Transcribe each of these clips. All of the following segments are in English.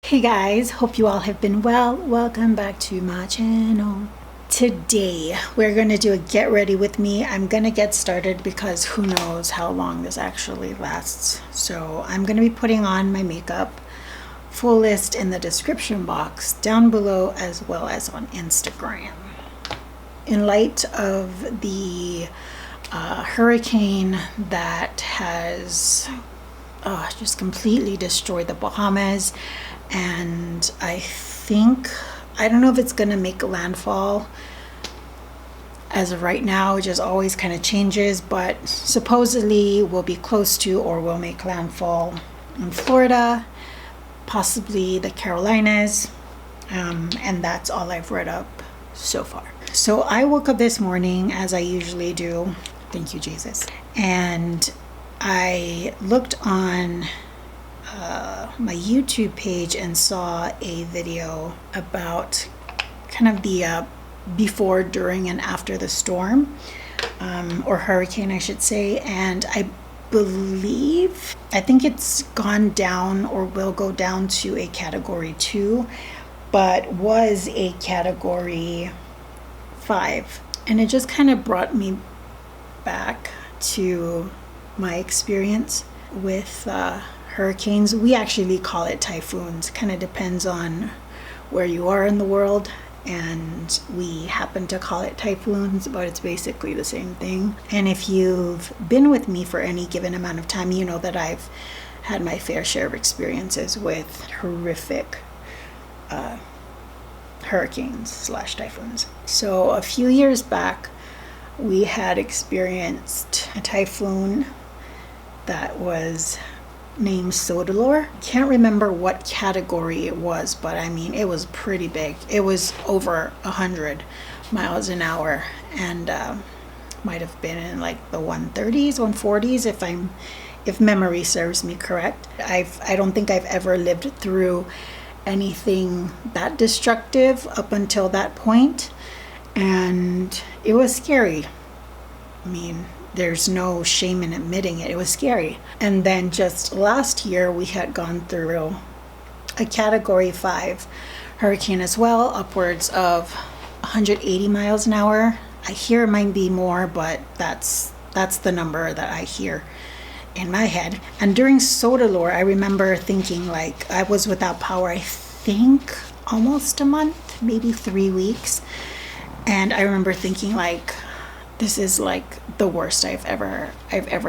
Hey guys, hope you all have been well. Welcome back to my channel. Today we're going to do a get ready with me. I'm going to get started because who knows how long this actually lasts. So I'm going to be putting on my makeup. Full list in the description box down below as well as on Instagram. In light of the hurricane that has just completely destroyed the Bahamas, and I don't know if it's gonna make landfall as of right now. It just always kind of changes, but supposedly will be close to or will make landfall in Florida, possibly the Carolinas, and that's all I've read up so far. So I woke up this morning as I usually do, thank you Jesus, and I looked on my YouTube page and saw a video about kind of the before, during, and after the storm, or hurricane, I should say. And I think it's gone down or will go down to a category 2, but was a category 5. And it just kind of brought me back to my experience with hurricanes. We actually call it typhoons. Kind of depends on where you are in the world, and we happen to call it typhoons, but it's basically the same thing. And if you've been with me for any given amount of time, you know that I've had my fair share of experiences with horrific hurricanes / typhoons. So a few years back, we had experienced a typhoon that was named Sodalor. Can't remember what category it was, but I mean it was pretty big. It was over 100 miles an hour, and might have been in like the 130s, 140s if memory serves me correct. I don't think I've ever lived through anything that destructive up until that point, and it was scary. I mean, there's no shame in admitting it. It was scary. And then just last year, we had gone through a category 5 hurricane as well, upwards of 180 miles an hour. I hear it might be more, but that's the number that I hear in my head. And during Sodalor, I remember thinking, like, I was without power, I think almost a month, maybe 3 weeks. And I remember thinking, like, this is like the worst I've ever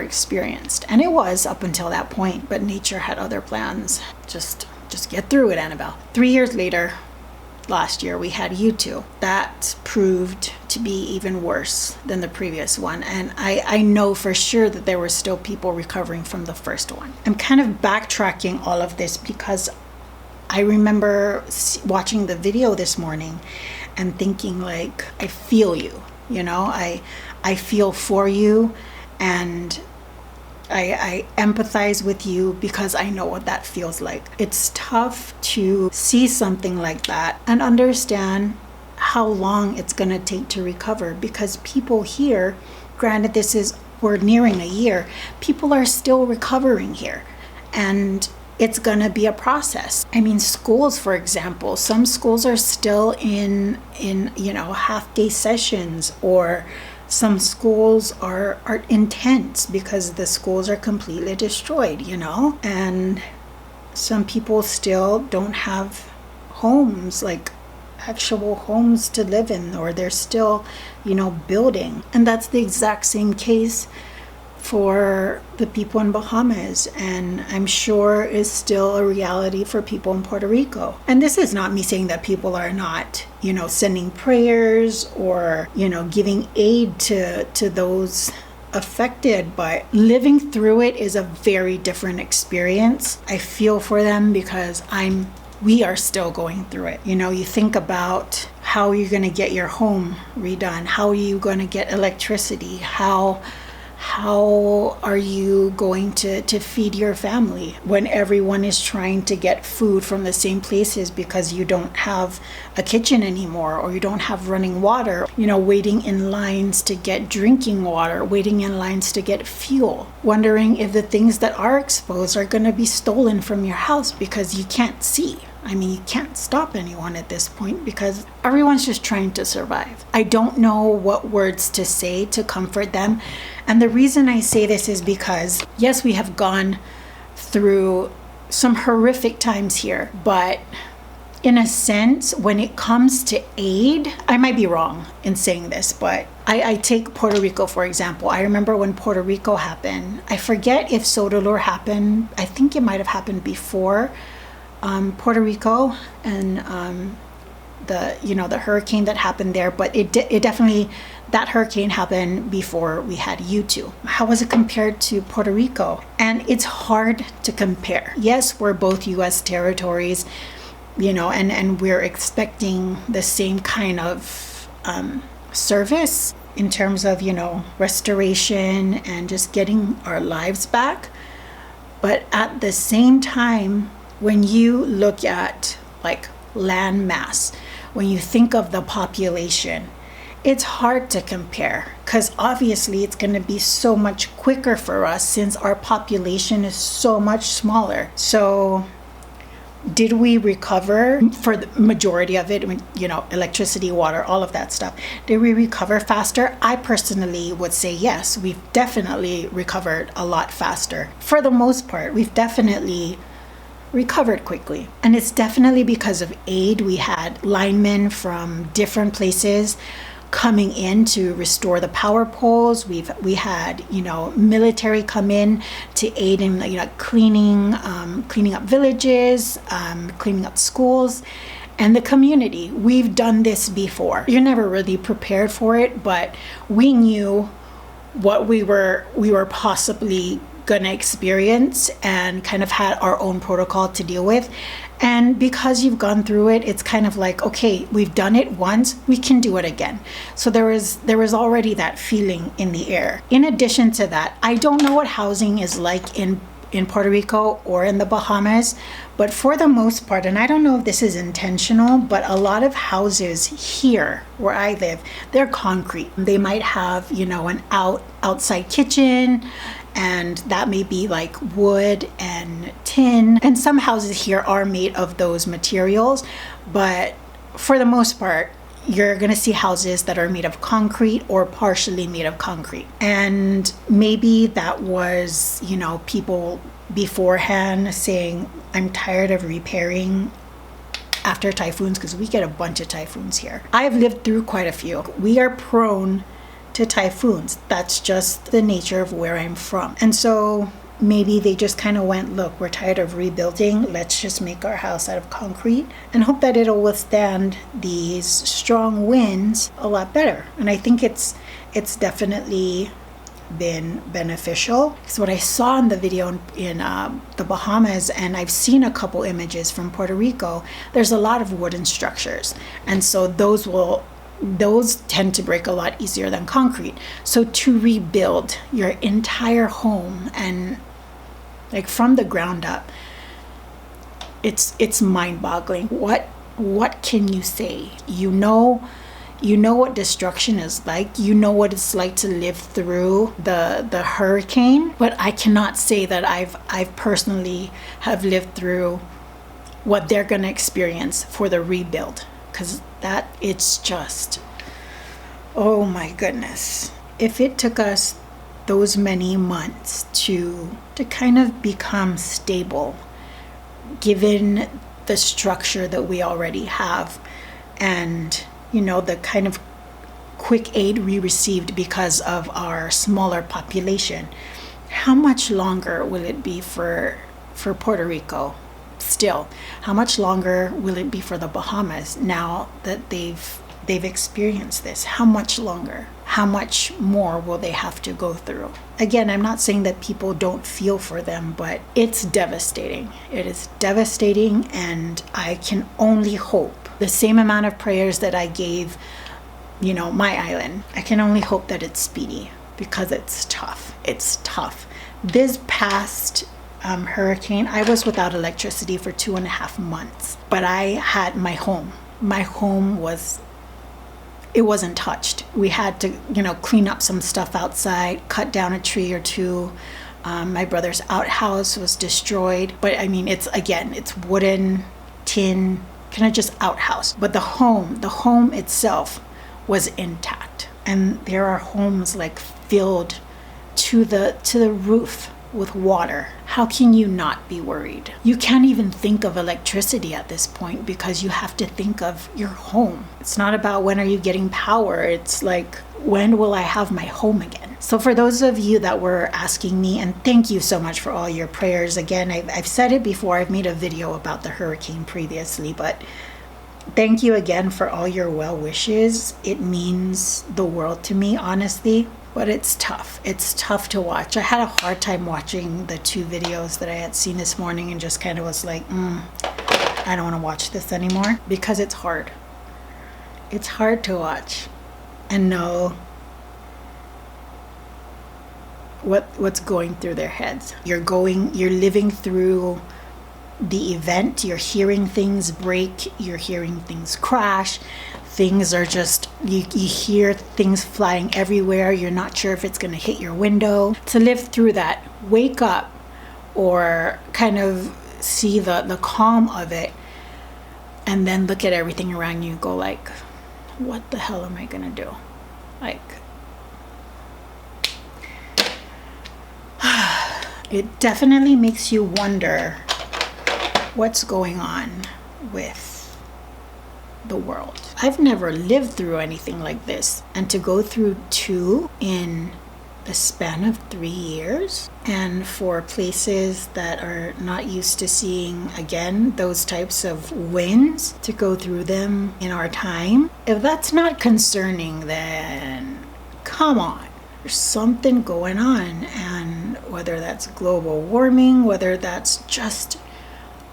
experienced. And it was up until that point, but nature had other plans. Just get through it, Annabelle. 3 years later, last year, we had U2. That proved to be even worse than the previous one. And I know for sure that there were still people recovering from the first one. I'm kind of backtracking all of this because I remember watching the video this morning and thinking, like, I feel you. You know, I feel for you, and I empathize with you because I know what that feels like. It's tough to see something like that and understand how long it's going to take to recover, because people here, granted we're nearing a year, people are still recovering here, and it's going to be a process. I mean, schools, for example, some schools are still in half-day sessions, or some schools are intense because the schools are completely destroyed, and some people still don't have homes, like actual homes to live in, or they're still, building. And that's the exact same case for the people in Bahamas, and I'm sure is still a reality for people in Puerto Rico. And this is not me saying that people are not, sending prayers or, giving aid to those affected, but living through it is a very different experience. I feel for them because we are still going through it. You think about how you're going to get your home redone, how are you going to get electricity, how are you going to feed your family when everyone is trying to get food from the same places because you don't have a kitchen anymore, or you don't have running water, waiting in lines to get drinking water, waiting in lines to get fuel, wondering if the things that are exposed are going to be stolen from your house because you can't see. I mean, you can't stop anyone at this point because everyone's just trying to survive. I don't know what words to say to comfort them. And the reason I say this is because, yes, we have gone through some horrific times here, but in a sense, when it comes to aid, I might be wrong in saying this, but I take Puerto Rico, for example. I remember when Puerto Rico happened. I forget if Sodalor happened. I think it might have happened before Puerto Rico and the hurricane that happened there, but it definitely, that hurricane happened before we had U2. How was it compared to Puerto Rico? And it's hard to compare. Yes, we're both US territories, and we're expecting the same kind of service in terms of, restoration and just getting our lives back. But at the same time, when you look at like land mass, when you think of the population, it's hard to compare because obviously it's going to be so much quicker for us since our population is so much smaller. So did we recover for the majority of it? Electricity, water, all of that stuff. Did we recover faster? I personally would say yes. We've definitely recovered a lot faster. For the most part, we've definitely recovered quickly. And it's definitely because of aid. We had linemen from different places coming in to restore the power poles. We had military come in to aid in cleaning up villages, cleaning up schools, and the community. We've done this before. You're never really prepared for it, but we knew what we were possibly gonna experience and kind of had our own protocol to deal with. And because you've gone through it, it's kind of like, okay, we've done it once, we can do it again. So there was already that feeling in the air. In addition to that, I don't know what housing is like in Puerto Rico or in the Bahamas, but for the most part, and I don't know if this is intentional, but a lot of houses here where I live, they're concrete. They might have, an outside kitchen, and that may be like wood and tin. And some houses here are made of those materials, but for the most part, you're gonna see houses that are made of concrete or partially made of concrete. And maybe that was, people beforehand saying, I'm tired of repairing after typhoons, because we get a bunch of typhoons here. I've lived through quite a few. We are prone to typhoons. That's just the nature of where I'm from. And so maybe they just kind of went, look, we're tired of rebuilding. Let's just make our house out of concrete and hope that it'll withstand these strong winds a lot better. And I think it's definitely been beneficial. So what I saw in the video in the Bahamas, and I've seen a couple images from Puerto Rico, there's a lot of wooden structures. And so those tend to break a lot easier than concrete. So to rebuild your entire home and like from the ground up, it's mind-boggling. What can you say? You know what destruction is like. You know what it's like to live through the hurricane, but I cannot say that I've personally have lived through what they're going to experience for the rebuild, because that it's just, oh my goodness. If it took us those many months to kind of become stable, given the structure that we already have, and the kind of quick aid we received because of our smaller population, how much longer will it be for Puerto Rico? Still, how much longer will it be for the Bahamas now that they've experienced this? How much longer? How much more will they have to go through? Again, I'm not saying that people don't feel for them, but it's devastating. It is devastating, and I can only hope the same amount of prayers that I gave, my island. I can only hope that it's speedy, because it's tough. It's tough. This past hurricane, I was without electricity for 2.5 months, but I had my home. My home it wasn't touched. We had to, clean up some stuff outside, cut down a tree or two. My brother's outhouse was destroyed, but I mean, it's wooden tin, kind of just outhouse. But the home itself was intact. And there are homes like filled to the roof with water. How can you not be worried? You can't even think of electricity at this point because you have to think of your home. It's not about when are you getting power. It's like, when will I have my home again? So for those of you that were asking me, and thank you so much for all your prayers. Again, I've said it before. I've made a video about the hurricane previously, but thank you again for all your well wishes. It means the world to me, honestly. But it's tough. It's tough to watch. I had a hard time watching the 2 videos that I had seen this morning and just kind of was like, I don't want to watch this anymore, because it's hard. It's hard to watch and know what's going through their heads. You're living through the event. You're hearing things break. You're hearing things crash. Things are just, you hear things flying everywhere. You're not sure if it's going to hit your window. To live through that, wake up or kind of see the calm of it, and then look at everything around you and go like, what the hell am I going to do? Like, it definitely makes you wonder what's going on with the world. I've never lived through anything like this, and to go through 2 in the span of 3 years, and for places that are not used to seeing again those types of winds, to go through them in our time. If that's not concerning, then come on, there's something going on. And whether that's global warming, whether that's just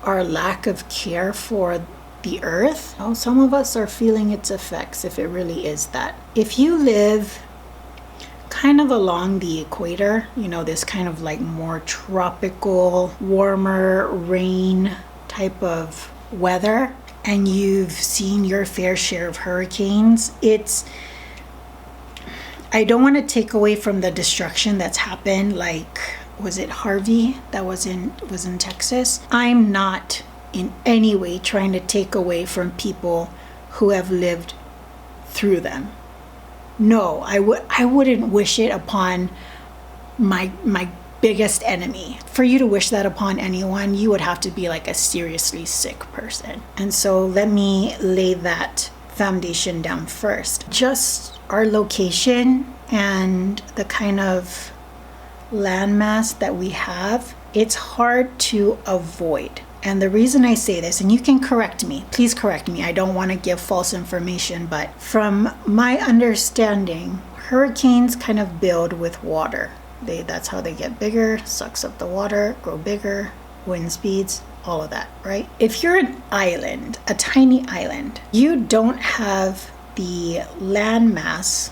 our lack of care for the earth, some of us are feeling its effects, if it really is that. If you live kind of along the equator, this kind of like more tropical, warmer, rain type of weather, and you've seen your fair share of hurricanes, I don't want to take away from the destruction that's happened. Like, was it Harvey that was in Texas? I'm not in any way trying to take away from people who have lived through them. No, I wouldn't wish it upon my biggest enemy. For you to wish that upon anyone, you would have to be like a seriously sick person. And so let me lay that foundation down first. Just our location and the kind of landmass that we have, it's hard to avoid. And the reason I say this, and you can correct me, please correct me, I don't want to give false information, but from my understanding, hurricanes kind of build with water. That's how they get bigger, sucks up the water, grow bigger, wind speeds, all of that, right? If you're an island, a tiny island, you don't have the landmass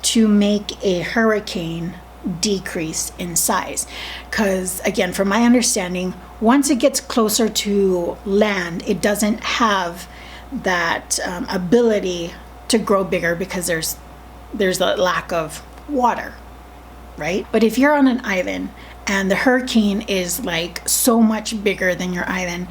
to make a hurricane decrease in size. Because again, from my understanding, once it gets closer to land, it doesn't have that ability to grow bigger because there's a lack of water, right? But if you're on an island and the hurricane is like so much bigger than your island,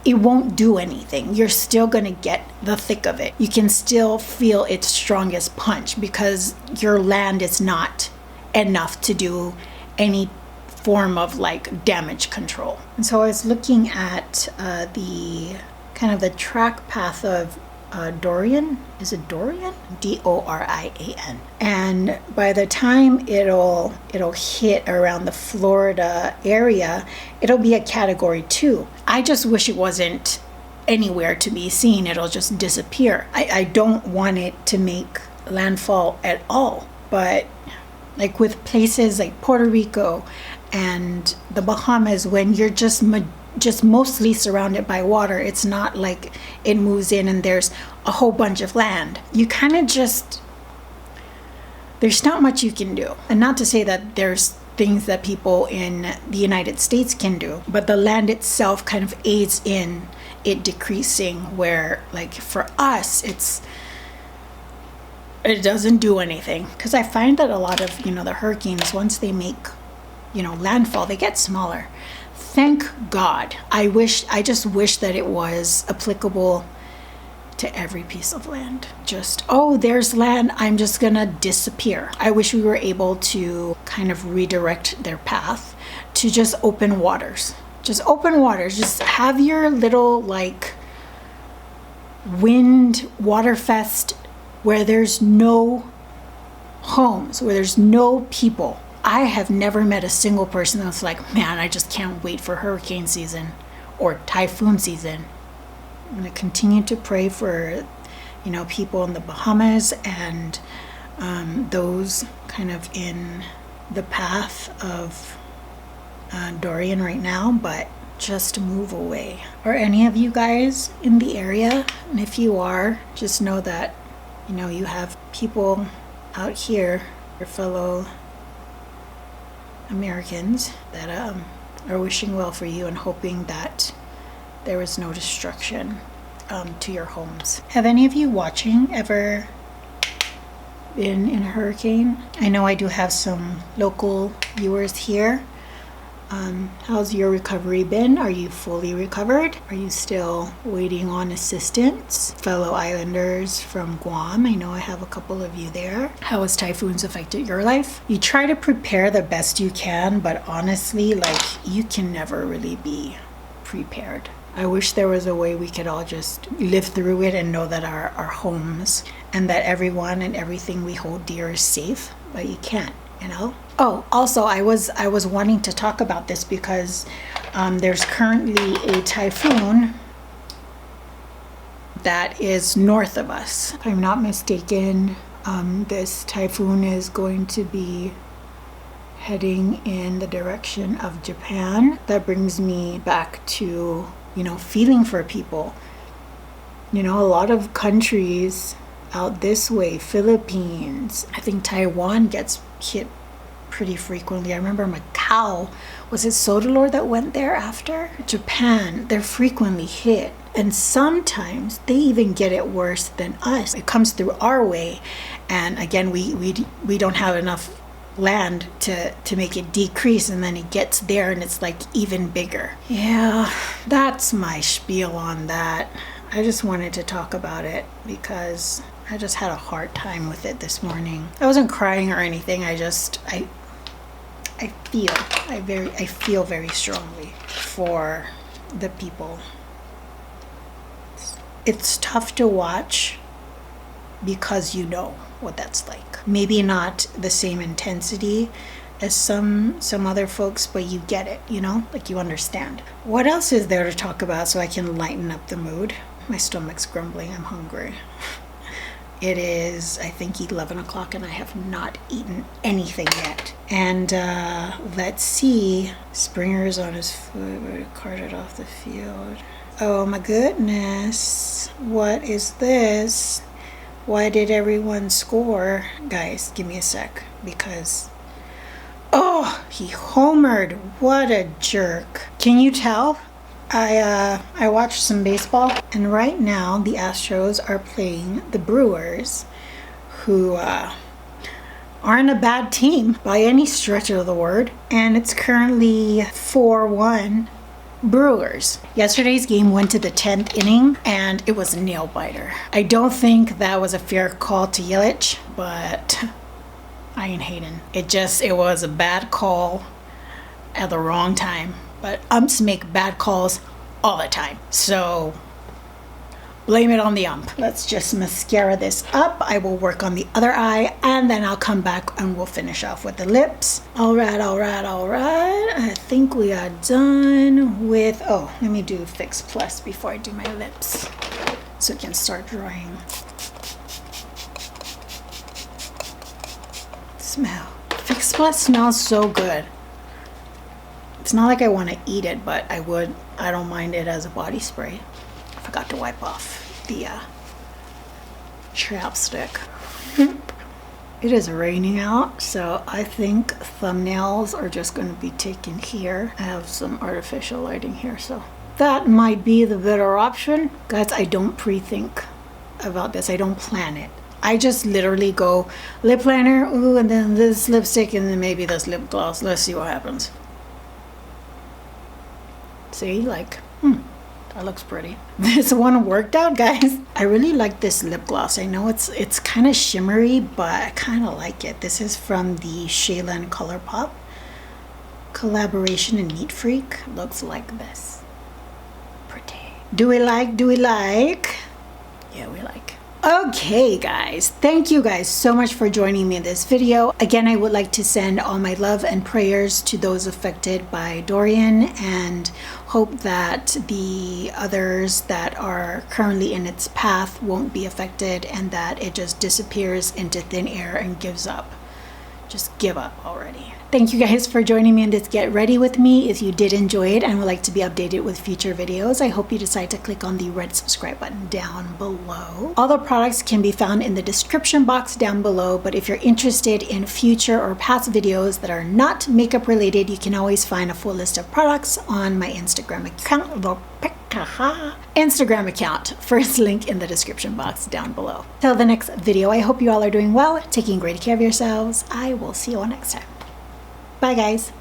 it won't do anything. You're still going to get the thick of it. You can still feel its strongest punch because your land is not enough to do any form of like damage control. And so I was looking at the kind of the track path of Dorian. Is it Dorian? Dorian. And by the time it'll hit around the Florida area, it'll be a category 2. I just wish it wasn't anywhere to be seen. It'll just disappear. I don't want it to make landfall at all. But like with places like Puerto Rico and the Bahamas, when you're just mostly surrounded by water, it's not like it moves in and there's a whole bunch of land. You kind of there's not much you can do. And not to say that there's things that people in the United States can do, but the land itself kind of aids in it decreasing, where like for us, it doesn't do anything. Because I find that a lot of, the hurricanes, once they make, landfall, they get smaller. Thank God. I just wish that it was applicable to every piece of land. Just, oh, there's land, I'm just gonna disappear. I wish we were able to kind of redirect their path to just open waters. Just open waters. Just have your little like wind waterfest where there's no homes, where there's no people. I have never met a single person that's like, man, I just can't wait for hurricane season or typhoon season. I'm going to continue to pray for, people in the Bahamas and those kind of in the path of Dorian right now, but just move away. Are any of you guys in the area? And if you are, just know that, you have people out here, your fellow Americans, that are wishing well for you and hoping that there is no destruction to your homes. Have any of you watching ever been in a hurricane? I know I do have some local viewers here. How's your recovery been? Are you fully recovered? Are you still waiting on assistance? Fellow islanders from Grwm, I know I have a couple of you there. How has typhoons affected your life? You try to prepare the best you can, but honestly, you can never really be prepared. I wish there was a way we could all just live through it and know that our homes and that everyone and everything we hold dear is safe, but you can't. Oh, also, I was wanting to talk about this because there's currently a typhoon that is north of us. If I'm not mistaken, this typhoon is going to be heading in the direction of Japan. That brings me back to, feeling for people. A lot of countries out this way, Philippines, I think Taiwan gets hit pretty frequently. I remember Macau, was it Sodalor that went there after? Japan, they're frequently hit. And sometimes they even get it worse than us. It comes through our way. And again, we don't have enough land to make it decrease, and then it gets there and it's even bigger. Yeah, that's my spiel on that. I just wanted to talk about it because I just had a hard time with it this morning. I wasn't crying or anything. I feel very strongly for the people. It's tough to watch because you know what that's like. Maybe not the same intensity as some other folks, but you get it, you understand. What else is there to talk about so I can lighten up the mood? My stomach's grumbling. I'm hungry. It is, I think, 11 o'clock and I have not eaten anything yet. And let's see. Springer's on his foot, carted off the field. Oh my goodness. What is this? Why did everyone score? Guys, give me a sec because... Oh, he homered. What a jerk. Can you tell? I watched some baseball, and right now the Astros are playing the Brewers, who aren't a bad team by any stretch of the word, and it's currently 4-1 Brewers. Yesterday's game went to the 10th inning, and it was a nail-biter. I don't think that was a fair call to Yelich, but I ain't hating. It was a bad call at the wrong time. But umps make bad calls all the time. So blame it on the ump. Let's just mascara this up. I will work on the other eye and then I'll come back and we'll finish off with the lips. All right. I think we are done with, let me do Fix Plus before I do my lips so it can start drying. Smell. Fix Plus smells so good. It's not like I want to eat it, but I don't mind it as a body spray. I forgot to wipe off the chapstick. It is raining out, so I think thumbnails are just going to be taken here. I have some artificial lighting here, so that might be the better option. Guys, I don't pre-think about this. I don't plan it. I just literally go lip liner, ooh, and then this lipstick, and then maybe this lip gloss. Let's see what happens. See, like, that looks pretty. This one worked out, guys. I really like this lip gloss. I know it's kind of shimmery, but I kind of like it. This is from the Shayla Colourpop collaboration in Neat Freak. Looks like this. Pretty. Do we like? Yeah, we like. Okay, guys, thank you guys so much for joining me in this video. Again, I would like to send all my love and prayers to those affected by Dorian, and hope that the others that are currently in its path won't be affected, and that it just disappears into thin air and gives up. Just give up already. Thank you guys for joining me in this Get Ready with me. If you did enjoy it and would like to be updated with future videos, I hope you decide to click on the red subscribe button down below. All the products can be found in the description box down below, but if you're interested in future or past videos that are not makeup related, you can always find a full list of products on my Instagram account. First link in the description box down below. Till the next video, I hope you all are doing well, taking great care of yourselves. I will see you all next time. Bye, guys.